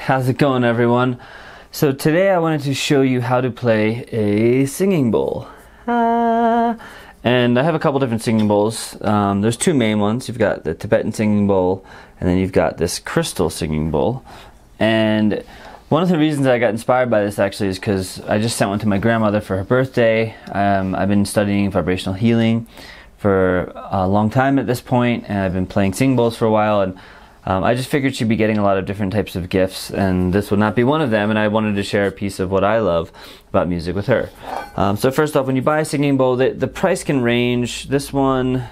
how's it going, everyone? So today I wanted to show you how to play a singing bowl. And I have a couple different singing bowls. There's two main ones. You've got the Tibetan singing bowl, and then you've got this crystal singing bowl. And one of the reasons I got inspired by this actually is because I just sent one to my grandmother for her birthday. I've been studying vibrational healing for a long time at this point, and I've been playing singing bowls for a while, and I just figured she'd be getting a lot of different types of gifts, and this would not be one of them, and I wanted to share a piece of what I love about music with her. So first off, when you buy a singing bowl, the price can range. This one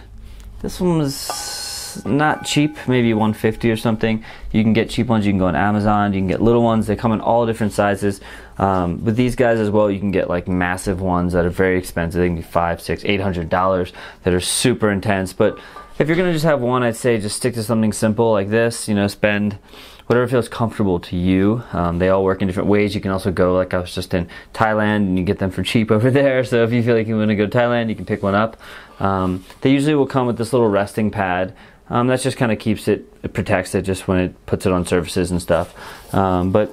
was not cheap, maybe $150 or something. You can get cheap ones, you can go on Amazon, you can get little ones. They come in all different sizes. With these guys as well, you can get like massive ones that are very expensive. They can be $500, $600, $800 that are super intense. But if you're gonna just have one, I'd say just stick to something simple like this. You know, spend whatever feels comfortable to you. They all work in different ways. You can also go, like I was just in Thailand, and you get them for cheap over there. So if you feel like you want to go to Thailand, you can pick one up. They usually will come with this little resting pad. That just kind of keeps it protects it just when it puts it on surfaces and stuff. But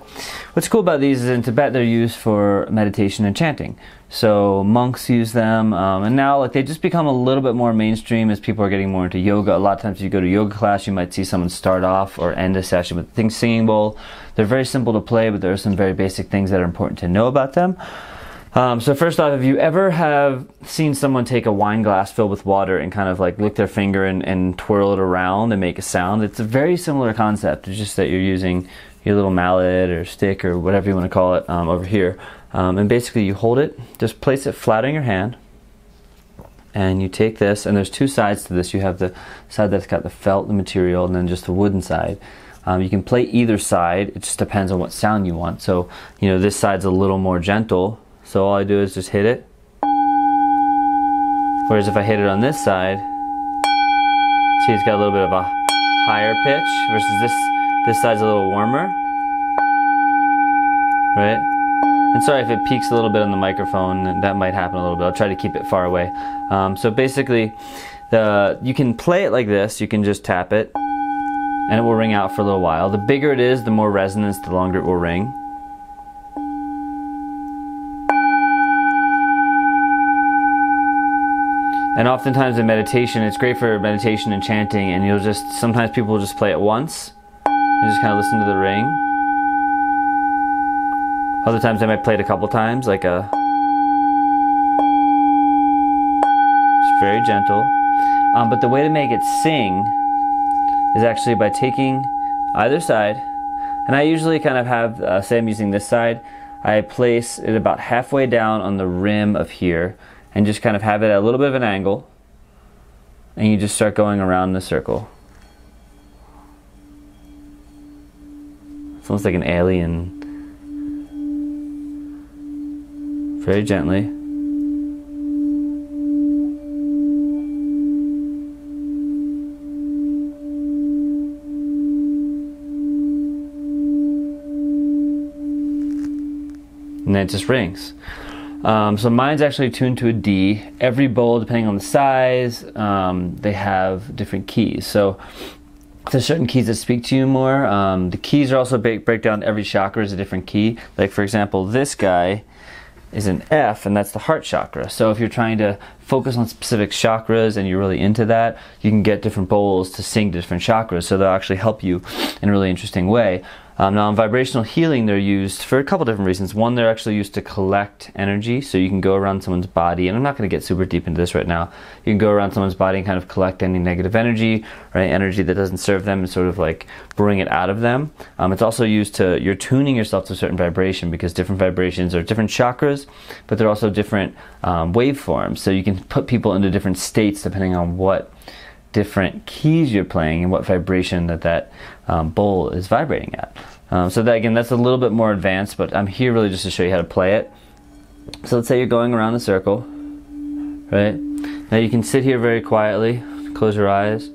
what's cool about these is in Tibet they're used for meditation and chanting. So monks use them, and now like they just become a little bit more mainstream as people are getting more into yoga. A lot of times if you go to yoga class, you might see someone start off or end a session with a singing bowl. They're very simple to play, but there are some very basic things that are important to know about them. So first off, if you ever have seen someone take a wine glass filled with water and kind of like lick their finger and twirl it around and make a sound, it's a very similar concept. It's just that you're using your little mallet or stick or whatever you want to call it over here. And basically you hold it, just place it flat on your hand, and you take this, and there's two sides to this. You have the side that's got the felt, the material, and then just the wooden side. You can play either side. It just depends on what sound you want. So, you know, this side's a little more gentle. So all I do is just hit it. Whereas if I hit it on this side, see it's got a little bit of a higher pitch versus this side's a little warmer, right? And sorry if it peaks a little bit on the microphone, that might happen a little bit. I'll try to keep it far away. So basically, you can play it like this. You can just tap it, and it will ring out for a little while. The bigger it is, the more resonance, the longer it will ring. And oftentimes in meditation, it's great for meditation and chanting, and sometimes people will just play it once, and just kind of listen to the ring. Other times they might play it a couple times, it's very gentle. But the way to make it sing is actually by taking either side, and I usually kind of have, say I'm using this side, I place it about halfway down on the rim of here, and just kind of have it at a little bit of an angle, and you just start going around in a circle. It's almost like an alien. Very gently. And then it just rings. So mine's actually tuned to a D. Every bowl, depending on the size, they have different keys. So there's certain keys that speak to you more. The keys are also break down every chakra is a different key. Like for example, this guy is an F, and that's the heart chakra. So if you're trying to focus on specific chakras and you're really into that, you can get different bowls to sing to different chakras, so they'll actually help you in a really interesting way. Now in vibrational healing, they're used for a couple different reasons. One, they're actually used to collect energy, so you can go around someone's body, and I'm not going to get super deep into this right now. You can go around someone's body and kind of collect any negative energy, or any energy that doesn't serve them, and sort of like bring it out of them. It's also used you're tuning yourself to a certain vibration, because different vibrations are different chakras, but they're also different waveforms. So you can put people into different states depending on what different keys you're playing and what vibration that bowl is vibrating at. So that, again, that's a little bit more advanced, but I'm here really just to show you how to play it. So let's say you're going around the circle, right? Now you can sit here very quietly, close your eyes.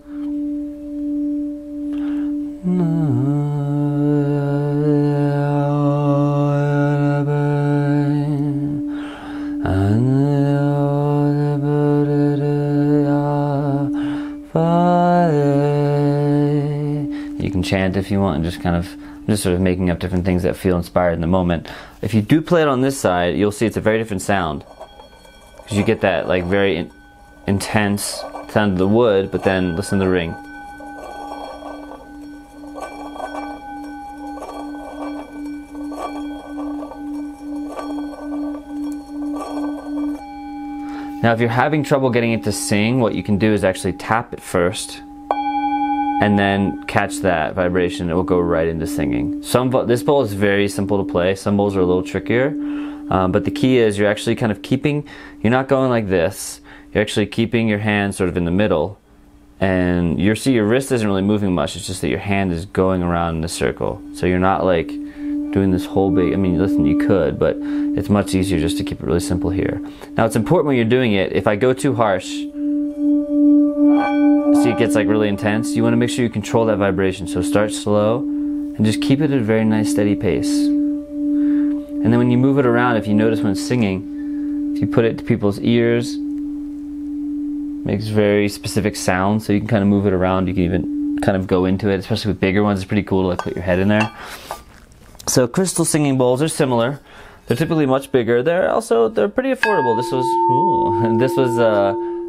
You can chant if you want and just kind of just sort of making up different things that feel inspired in the moment. If you do play it on this side, you'll see it's a very different sound, because you get that like very intense sound of the wood, but then listen to the ring. Now if you're having trouble getting it to sing, what you can do is actually tap it first and then catch that vibration. It will go right into singing. This bowl is very simple to play. Some bowls are a little trickier, but the key is you're actually kind of you're not going like this. You're actually keeping your hand sort of in the middle, and your wrist isn't really moving much. It's just that your hand is going around in a circle. So you're not like doing this whole big, I mean, listen, you could, but it's much easier just to keep it really simple here. Now it's important when you're doing it, if I go too harsh, see it gets like really intense, you want to make sure you control that vibration. So start slow and just keep it at a very nice steady pace. And then when you move it around, if you notice when it's singing, if you put it to people's ears, it makes very specific sounds, so you can kind of move it around. You can even kind of go into it, especially with bigger ones. It's pretty cool to like put your head in there. So crystal singing bowls are similar. They're typically much bigger. They're pretty affordable. This was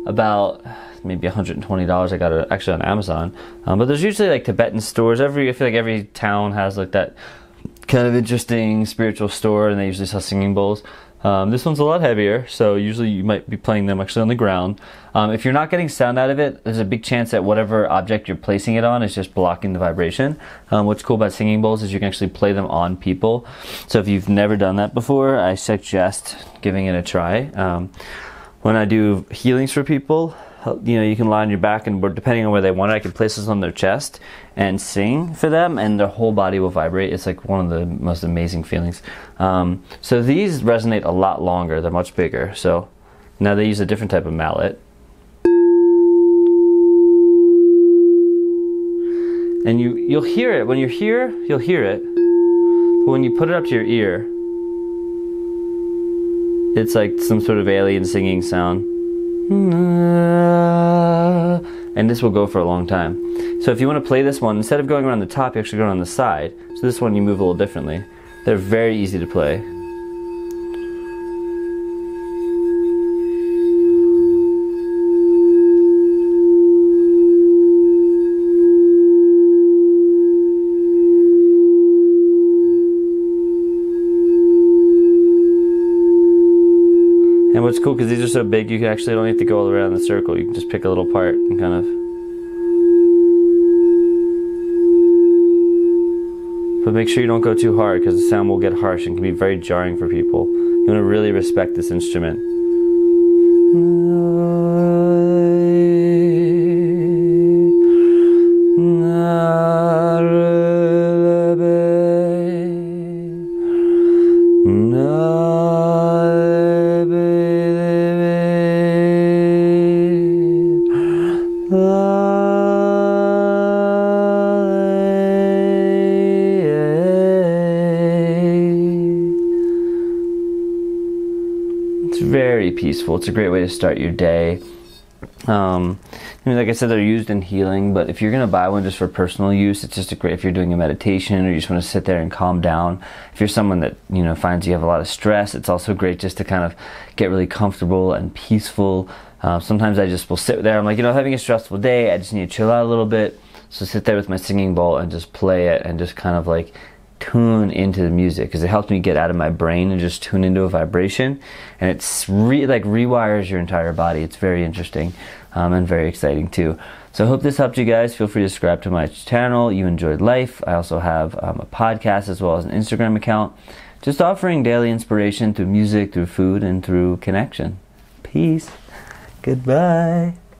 about maybe $120. I got it actually on Amazon. But there's usually like Tibetan stores. I feel like every town has like that kind of interesting spiritual store, and they usually sell singing bowls. This one's a lot heavier, so usually you might be playing them actually on the ground. If you're not getting sound out of it, there's a big chance that whatever object you're placing it on is just blocking the vibration. What's cool about singing bowls is you can actually play them on people. So if you've never done that before, I suggest giving it a try. When I do healings for people, you can lie on your back, and depending on where they want it, I can place this on their chest and sing for them, and their whole body will vibrate. It's like one of the most amazing feelings. So these resonate a lot longer. They're much bigger. So now they use a different type of mallet. And you'll hear it. When you're here, you'll hear it. But when you put it up to your ear, it's like some sort of alien singing sound. And this will go for a long time. So if you want to play this one, instead of going around the top, you actually go around the side. So this one you move a little differently. They're very easy to play. And what's cool, because these are so big, you actually don't have to go all around the circle. You can just pick a little part and kind of... But make sure you don't go too hard, because the sound will get harsh and can be very jarring for people. You want to really respect this instrument. It's very peaceful. It's a great way to start your day. I mean, like I said, they're used in healing, but if you're going to buy one just for personal use, it's just a great if you're doing a meditation or you just want to sit there and calm down. If you're someone that, finds you have a lot of stress, it's also great just to kind of get really comfortable and peaceful. Sometimes I just will sit there. I'm like, having a stressful day, I just need to chill out a little bit. So sit there with my singing bowl and just play it and just kind of like tune into the music, because it helps me get out of my brain and just tune into a vibration, and it's like rewires your entire body. It's very interesting and very exciting too. So I hope this helped you guys. Feel free to subscribe to my channel. You enjoyed life. I also have a podcast as well as an Instagram account, just offering daily inspiration through music, through food, and through connection. Peace. Goodbye.